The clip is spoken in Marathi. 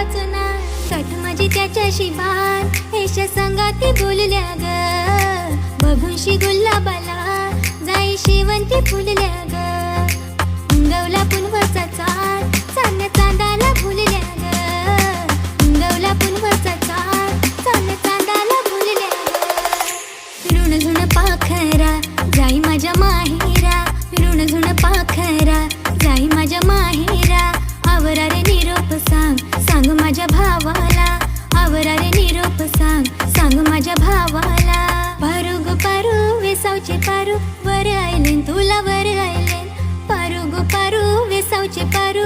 वाचना काठ माझी त्याच्याशी बाण हेशा संगाती बोलल्या ग बघूनशी गुलाबाला जाई शेवंती फुलल्या ग उंगवला पुनवचा चाळ चांदण्या चांदाला भुलल्या ग उंगवला पुनवचा चाळ चांदण्या चांदाला भुलल्या ग ऋण झुण पाखरा जाई माझ्या माहेरा ऋण झुण पाखरा जाई माझ्या माहेरा आवरा रे निरोप सांग माझ्या भावाला आवरा रे निरोप सांग माझ्या भावाला पारू ग पारू वेसावचे पारू वर आयलेन तुला वर आयलेन पारू ग पारू वेसावचे पारू